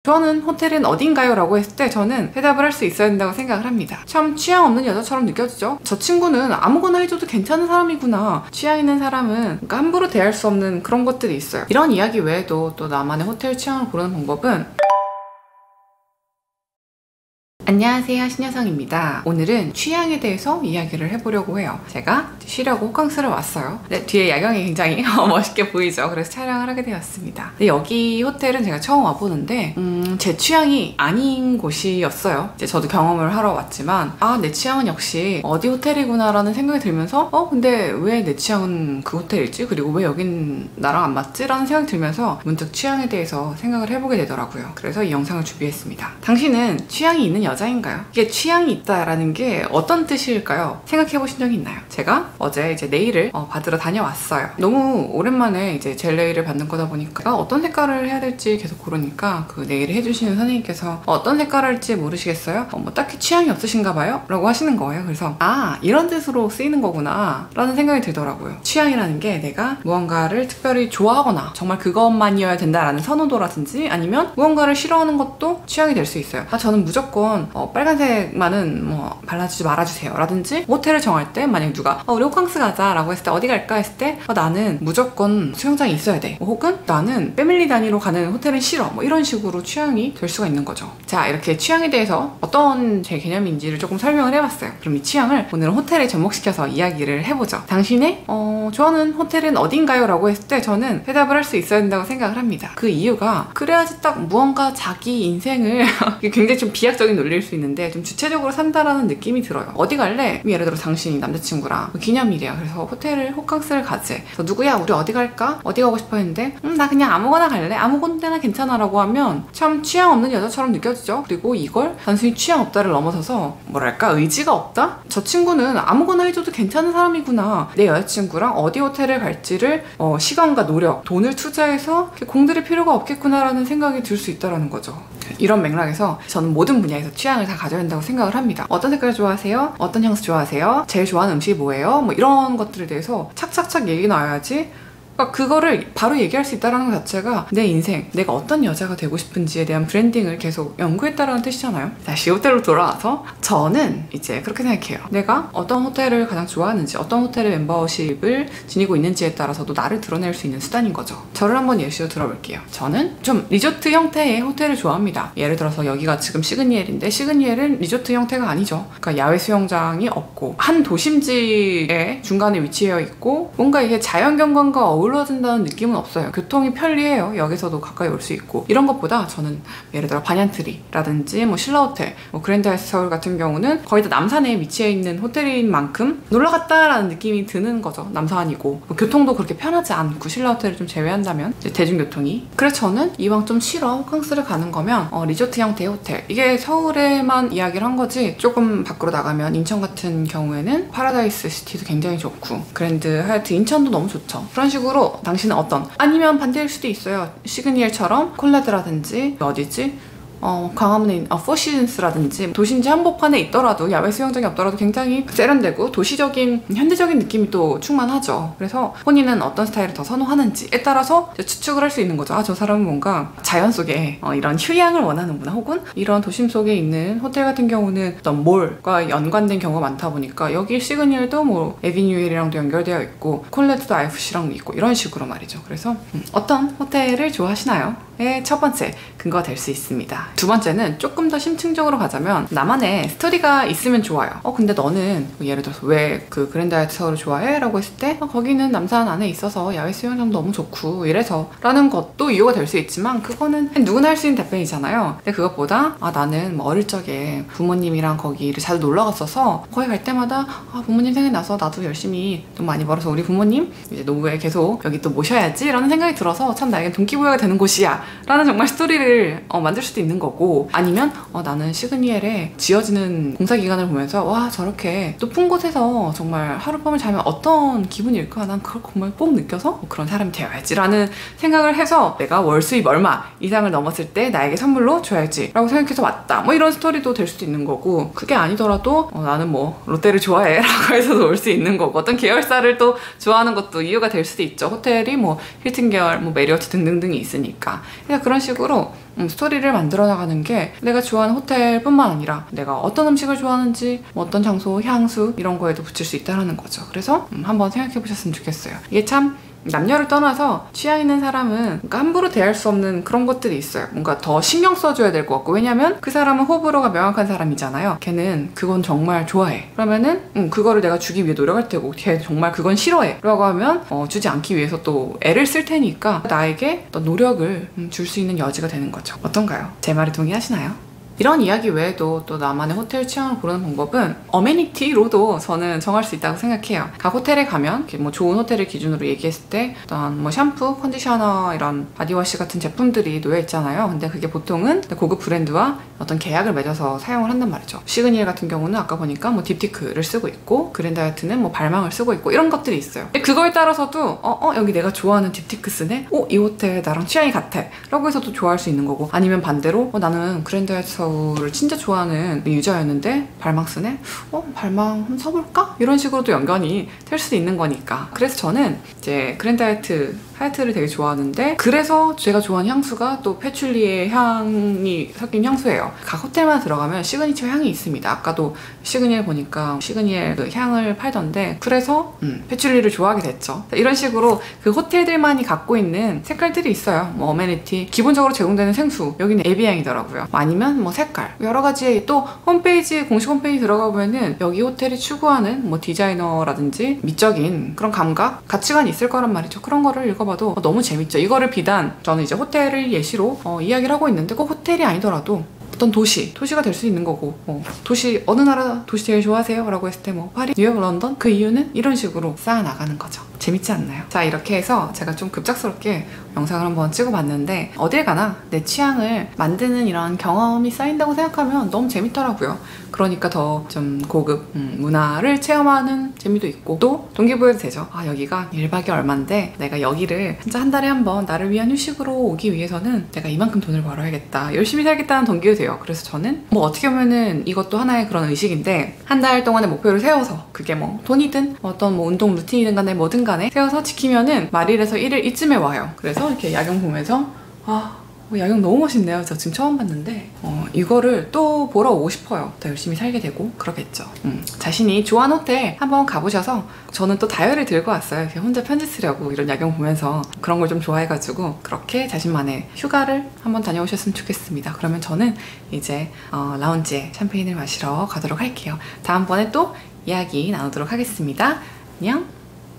좋아하는 호텔은 어딘가요? 라고 했을 때 저는 대답을 할 수 있어야 된다고 생각을 합니다. 참 취향 없는 여자처럼 느껴지죠? 저 친구는 아무거나 해줘도 괜찮은 사람이구나. 취향 있는 사람은 함부로 대할 수 없는 그런 것들이 있어요. 이런 이야기 외에도 또 나만의 호텔 취향을 고르는 방법은 안녕하세요, 신여성입니다. 오늘은 취향에 대해서 이야기를 해보려고 해요. 제가 쉬려고 호캉스를 왔어요. 네, 뒤에 야경이 굉장히 멋있게 보이죠? 그래서 촬영을 하게 되었습니다. 근데 여기 호텔은 제가 처음 와보는데 제 취향이 아닌 곳이었어요. 이제 저도 경험을 하러 왔지만 내 취향은 역시 어디 호텔이구나 라는 생각이 들면서 근데 왜 내 취향은 그 호텔이지? 그리고 왜 여긴 나랑 안 맞지? 라는 생각이 들면서 문득 취향에 대해서 생각을 해보게 되더라고요. 그래서 이 영상을 준비했습니다. 당신은 취향이 있는 여자인가요? 이게 취향이 있다라는 게 어떤 뜻일까요? 생각해 보신 적이 있나요? 제가 어제 이제 네일을 받으러 다녀왔어요. 너무 오랜만에 이제 젤 네일을 받는 거다 보니까 어떤 색깔을 해야 될지 계속 고르니까 그 네일을 해주시는 선생님께서 어떤 색깔을 할지 모르시겠어요? 뭐 딱히 취향이 없으신가 봐요? 라고 하시는 거예요. 그래서 이런 뜻으로 쓰이는 거구나 라는 생각이 들더라고요. 취향이라는 게 내가 무언가를 특별히 좋아하거나 정말 그것만이어야 된다라는 선호도라든지 아니면 무언가를 싫어하는 것도 취향이 될 수 있어요. 저는 무조건 빨간색만은 뭐 발라주지 말아주세요 라든지 호텔을 정할 때 만약 누가 우리 호캉스 가자 라고 했을 때 어디 갈까 했을 때 나는 무조건 수영장이 있어야 돼, 혹은 나는 패밀리 단위로 가는 호텔은 싫어, 뭐 이런 식으로 취향이 될 수가 있는 거죠. 자, 이렇게 취향에 대해서 어떤 제 개념인지를 조금 설명을 해봤어요. 그럼 이 취향을 오늘은 호텔에 접목시켜서 이야기를 해보죠. 당신의 좋아하는 호텔은 어딘가요? 라고 했을 때 저는 대답을 할 수 있어야 된다고 생각을 합니다. 그 이유가 그래야지 딱 무언가 자기 인생을 굉장히 좀 비약적인 논리일 수 있는데 좀 주체적으로 산다라는 느낌이 들어요. 어디 갈래? 예를 들어 당신이 남자친구랑 기념일이야. 그래서 호캉스를 가지. 그래서 누구야? 우리 어디 갈까? 어디 가고 싶어 했는데 나 그냥 아무거나 갈래? 아무거나 괜찮아 라고 하면 참 취향 없는 여자처럼 느껴지죠? 그리고 이걸 단순히 취향 없다를 넘어서서 뭐랄까 의지가 없다? 저 친구는 아무거나 해줘도 괜찮은 사람이구나. 내 여자친구랑 어디 호텔을 갈지를 시간과 노력, 돈을 투자해서 공들일 필요가 없겠구나 라는 생각이 들 수 있다는 거죠. 이런 맥락에서 저는 모든 분야에서 취향을 다 가져야 된다고 생각을 합니다. 어떤 색깔 좋아하세요? 어떤 향수 좋아하세요? 제일 좋아하는 음식이 뭐예요? 뭐 이런 것들에 대해서 착착착 얘기 나와야지 그거를 바로 얘기할 수 있다는 것 자체가 내 인생, 내가 어떤 여자가 되고 싶은지에 대한 브랜딩을 계속 연구했다는 뜻이잖아요. 다시 호텔로 돌아와서 저는 이제 그렇게 생각해요. 내가 어떤 호텔을 가장 좋아하는지, 어떤 호텔의 멤버십을 지니고 있는지에 따라서도 나를 드러낼 수 있는 수단인 거죠. 저를 한번 예시로 들어볼게요. 저는 좀 리조트 형태의 호텔을 좋아합니다. 예를 들어서 여기가 지금 시그니엘인데 시그니엘은 리조트 형태가 아니죠. 그러니까 야외 수영장이 없고 한 도심지의 중간에 위치해 있고 뭔가 이게 자연경관과 어우러진다는 느낌은 없어요. 교통이 편리해요. 역에서도 가까이 올 수 있고. 이런 것보다 저는 예를 들어 반얀트리라든지 뭐 신라호텔, 뭐 그랜드하이스 서울 같은 경우는 거의 다 남산에 위치해 있는 호텔인 만큼 놀러갔다라는 느낌이 드는 거죠. 남산이고 뭐 교통도 그렇게 편하지 않고 신라호텔을 좀 제외한다면 이제 대중교통이. 그래서 저는 이왕 좀 쉬러 호캉스를 가는 거면 리조트 형태의 호텔, 이게 서울에만 이야기를 한 거지 조금 밖으로 나가면 인천 같은 경우에는 파라다이스 시티도 굉장히 좋고 그랜드 하얏트 인천도 너무 좋죠. 그런 식으로 당신은 아니면 반대일 수도 있어요. 시그니엘처럼 콜라드라든지 어디지? 광화문에 있는 포시즌스라든지 도심지 한복판에 있더라도 야외 수영장이 없더라도 굉장히 세련되고 도시적인 현대적인 느낌이 또 충만하죠. 그래서 본인은 어떤 스타일을 더 선호하는지에 따라서 추측을 할 수 있는 거죠. 저 사람은 뭔가 자연 속에 이런 휴양을 원하는구나, 혹은 이런 도심 속에 있는 호텔 같은 경우는 어떤 몰과 연관된 경우가 많다 보니까 여기 시그니엘도 뭐 에비뉴엘이랑도 연결되어 있고 콜레드도 IFC랑도 있고 이런 식으로 말이죠. 그래서 어떤 호텔을 좋아하시나요? 첫 번째 근거가 될 수 있습니다. 두 번째는 조금 더 심층적으로 가자면 나만의 스토리가 있으면 좋아요. 근데 너는 예를 들어서 왜 그 그랜드 하얏트 서울을 좋아해? 라고 했을 때 거기는 남산 안에 있어서 야외 수영장도 너무 좋고 이래서 라는 것도 이유가 될 수 있지만 그거는 누구나 할 수 있는 답변이잖아요. 근데 그것보다 나는 뭐 어릴 적에 부모님이랑 거기를 자주 놀러 갔어서 거기 갈 때마다 부모님 생각나서 나도 열심히 돈 많이 벌어서 우리 부모님 이제 노후에 계속 여기 또 모셔야지 라는 생각이 들어서 참 나에겐 동기부여가 되는 곳이야 라는 정말 스토리를 만들 수도 있는 거고, 아니면 나는 시그니엘에 지어지는 공사기간을 보면서 와 저렇게 높은 곳에서 정말 하룻밤을 자면 어떤 기분일까, 난 그걸 정말 꼭 느껴서 그런 사람이 되어야지 라는 생각을 해서 내가 월 수입 얼마 이상을 넘었을 때 나에게 선물로 줘야지 라고 생각해서 왔다, 뭐 이런 스토리도 될 수도 있는 거고, 그게 아니더라도 나는 뭐 롯데를 좋아해 라고 해서도 올 수 있는 거고, 어떤 계열사를 또 좋아하는 것도 이유가 될 수도 있죠. 호텔이 뭐 힐튼 계열, 뭐 메리어트 등등등이 있으니까. 그래서 그런 식으로 스토리를 만들어 나가는 게 내가 좋아하는 호텔뿐만 아니라 내가 어떤 음식을 좋아하는지 뭐 어떤 장소, 향수 이런 거에도 붙일 수 있다는 거죠. 그래서 한번 생각해 보셨으면 좋겠어요. 이게 참 남녀를 떠나서 취향 있는 사람은 뭔가 함부로 대할 수 없는 그런 것들이 있어요. 뭔가 더 신경 써줘야 될 것 같고, 왜냐면 그 사람은 호불호가 명확한 사람이잖아요. 걔는 그건 정말 좋아해. 그러면은 그거를 내가 주기 위해 노력할 테고, 걔 정말 그건 싫어해 라고 하면 주지 않기 위해서 또 애를 쓸 테니까 나에게 어떤 노력을 줄 수 있는 여지가 되는 거죠. 어떤가요? 제 말에 동의하시나요? 이런 이야기 외에도 또 나만의 호텔 취향을 고르는 방법은 어메니티로도 저는 정할 수 있다고 생각해요. 각 호텔에 가면 뭐 좋은 호텔을 기준으로 얘기했을 때 어떤 뭐 샴푸, 컨디셔너 이런 바디워시 같은 제품들이 놓여 있잖아요. 근데 그게 보통은 고급 브랜드와 어떤 계약을 맺어서 사용을 한단 말이죠. 시그니엘 같은 경우는 아까 보니까 뭐 딥티크를 쓰고 있고, 그랜다이어트는 뭐 발망을 쓰고 있고 이런 것들이 있어요. 근데 그거에 따라서도 여기 내가 좋아하는 딥티크 쓰네? 이 호텔 나랑 취향이 같아 라고 해서 또 좋아할 수 있는 거고, 아니면 반대로 나는 그랜다이어트 를 진짜 좋아하는 유저였는데 발망 쓰네? 발망 한번 써볼까? 이런 식으로 또 연관이 될 수도 있는 거니까. 그래서 저는 이제 하얏트를 되게 좋아하는데, 그래서 제가 좋아하는 향수가 또 패출리의 향이 섞인 향수예요. 각 호텔만 들어가면 시그니처 향이 있습니다. 아까도 시그니엘 보니까 시그니엘 그 향을 팔던데, 그래서 패출리를 좋아하게 됐죠. 이런 식으로 그 호텔들만이 갖고 있는 색깔들이 있어요. 뭐 어메니티, 기본적으로 제공되는 생수, 여기는 에비앙이더라고요. 아니면 뭐 색깔, 여러 가지. 또 홈페이지, 공식 홈페이지 들어가 보면은 여기 호텔이 추구하는 뭐 디자이너라든지 미적인 그런 감각, 가치관이 있을 거란 말이죠. 그런 거를 읽어봐도 너무 재밌죠. 이거를 비단 저는 이제 호텔을 예시로 이야기를 하고 있는데, 꼭 호텔이 아니더라도 어떤 도시가 될 수 있는 거고, 도시, 어느 나라 도시 제일 좋아하세요? 라고 했을 때 뭐 파리, 뉴욕, 런던, 그 이유는 이런 식으로 쌓아나가는 거죠. 재밌지 않나요? 자, 이렇게 해서 제가 좀 급작스럽게 영상을 한번 찍어봤는데, 어딜 가나 내 취향을 만드는 이런 경험이 쌓인다고 생각하면 너무 재밌더라고요. 그러니까 더 좀 고급 문화를 체험하는 재미도 있고, 또 동기부여도 되죠. 여기가 1박에 얼만데 내가 여기를 진짜 한 달에 한 번 나를 위한 휴식으로 오기 위해서는 내가 이만큼 돈을 벌어야겠다, 열심히 살겠다는 동기도 돼요. 그래서 저는 뭐 어떻게 보면은 이것도 하나의 그런 의식인데, 한 달 동안의 목표를 세워서, 그게 뭐 돈이든 어떤 뭐 운동 루틴이든 간에 뭐든 간에 세워서 지키면은 말일에서 1일 이쯤에 와요. 그래서 이렇게 야경 보면서 야경 너무 멋있네요. 저 지금 처음 봤는데 이거를 또 보러 오고 싶어요. 더 열심히 살게 되고 그러겠죠. 자신이 좋아하는 호텔 한번 가보셔서, 저는 또 다이어리 들고 왔어요. 혼자 편지 쓰려고 이런 야경 보면서. 그런 걸 좀 좋아해가지고 그렇게 자신만의 휴가를 한번 다녀오셨으면 좋겠습니다. 그러면 저는 이제 라운지에 샴페인을 마시러 가도록 할게요. 다음번에 또 이야기 나누도록 하겠습니다. 안녕.